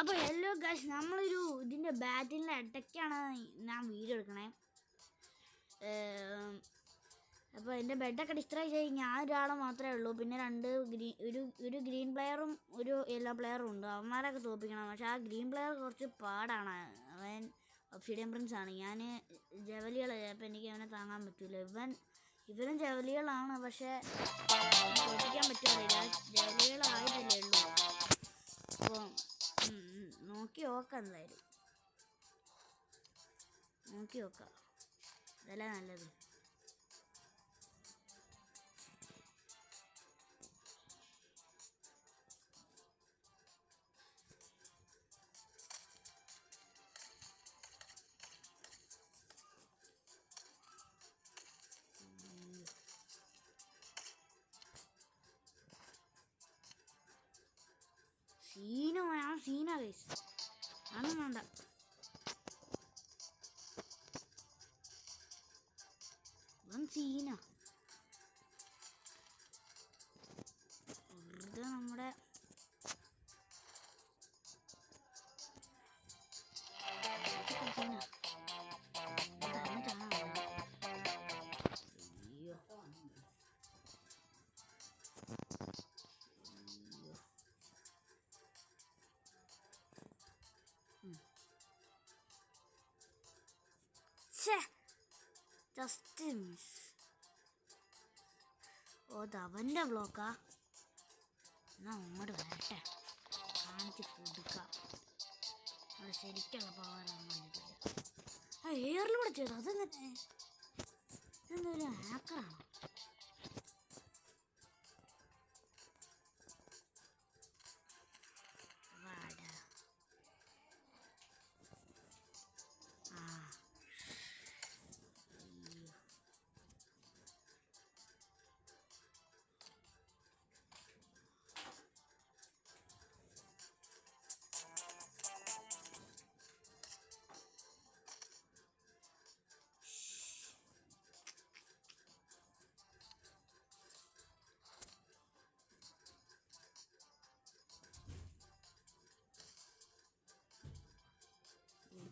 അപ്പോൾ hello guys, നമ്മളൊരു ഇതിൻ്റെ ബാറ്റിൻ്റെ ഇടയ്ക്കാണ് ഞാൻ വീഡിയോ എടുക്കണേ. അപ്പോൾ എൻ്റെ ബെഡൊക്കെ ഡിസ്ട്രോയ് ചെയ്ത് ഞാൻ ഒരാളെ മാത്രമേ ഉള്ളൂ. പിന്നെ ഒരു ഗ്രീൻ പ്ലെയറും ഒരു യെല്ലോ പ്ലെയറും ഉണ്ട്. അവന്മാരൊക്കെ തോൽപ്പിക്കണം. പക്ഷേ ആ ഗ്രീൻ പ്ലെയർ കുറച്ച് പാടാണ്. അവൻ ഒബ്സിഡിയൻ പ്രിൻസ് ആണ്. ഞാൻ ജവലികൾ, അപ്പോൾ എനിക്ക് അവനെ താങ്ങാൻ പറ്റില്ല. ഇവരും ജവലികളാണ്, പക്ഷേ തോൽപ്പിക്കാൻ പറ്റുന്നില്ല. ജവലികളായിട്ടല്ലേ ഉള്ളൂ. അപ്പോൾ നോക്കി നോക്കാം, എന്തായാലും നോക്കി നോക്കാം, അതല്ലേ നല്ലത്. സീന ഗൈസ്, അതൊന്നും വേണ്ട. സീന വെറുതെ നമ്മുടെ സീന ജസ്റ്റ് മിസ്. ഓ, അവൻ്റെ ബ്ലോക്കാ. എന്നാ അങ്ങോട്ട് വരട്ടെ, കാണിച്ച് കൊടുക്കാം. അവിടെ ശരിക്കുള്ള പവറാണ് കണ്ടിട്ടില്ല. ആ എയറിലൂടെ ചെയ്തു, അതെങ്ങനെ? ഇതെന്തായാലും ഹാക്കറാണോ?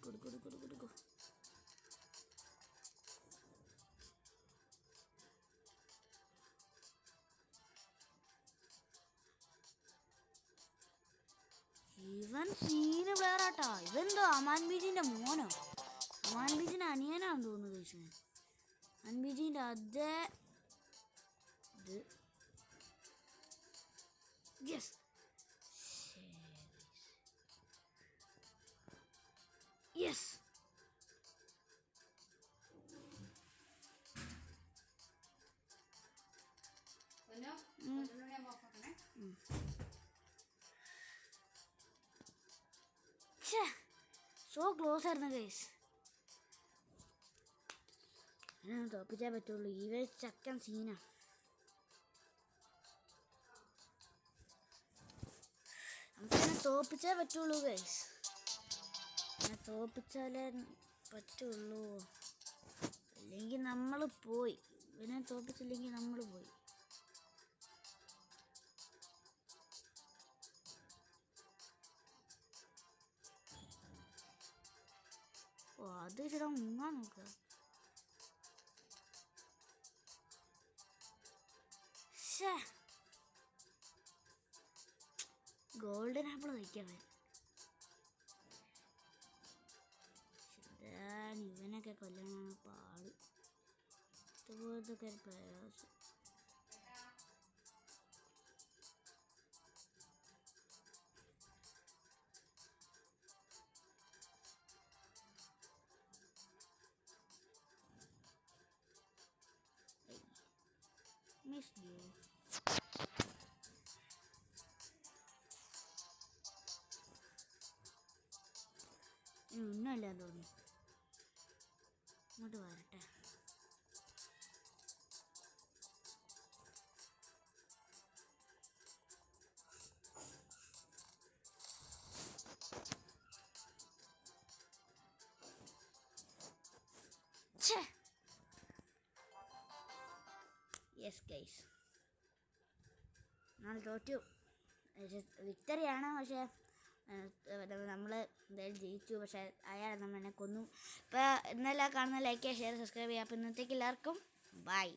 കൊടുക്കൂ. ഇവൻ സീന് പ്ലെയറാട്ടാ. ഇവെന്തോ അമാൻ ബീജിന്റെ മോനോ, അമാൻ ബീജിന്റെ അനിയനാന്ന് തോന്നുന്നു കഴിച്ചു. അമാൻ ബീജിന്റെ അതേ ഇത്. Yes, yes. സോ ക്ലോസ് ആയിരുന്നു ഗൈസ്. തോപ്പിച്ചേ പറ്റുള്ളൂ. ഇവ ചക്കൻ സീന. നമുക്കിങ്ങനെ തോപ്പിച്ചേ പറ്റുള്ളൂ ഗൈസ്. തോപ്പിച്ചാലേ പറ്റുള്ളൂ, അല്ലെങ്കിൽ നമ്മൾ പോയി. ഇവനെ തോപ്പിച്ചില്ലെങ്കിൽ നമ്മൾ പോയി. ഓ, അത് ചേട്ടാ മുങ്ങാൻ നോക്കുക. ഗോൾഡൻ ആപ്പിൾ കഴിക്കാവേ. ഇവനൊക്കെ കൊല്ലാനാണ് പാട്. ഇതുപോലത്തെ പ്രയാസം. Missed you. ഒന്നുമല്ല തോന്നുന്നു. ഇങ്ങോട്ട് വരട്ടെ. യെസ് ഗൈസ്, നമ്മൾ തോറ്റു. വിക്ടറിയാണ്, പക്ഷേ അയാൾ ജയിച്ചു. പക്ഷേ അയാൾ നമ്മളെന്നെ കൊന്നു. അപ്പോൾ ഇന്നെല്ലാം കാണുന്ന ലൈക്ക് ചെയ്യുക, ഷെയർ, സബ്സ്ക്രൈബ് ചെയ്യുക. അപ്പോൾ ഇന്നത്തേക്ക് എല്ലാവർക്കും ബൈ.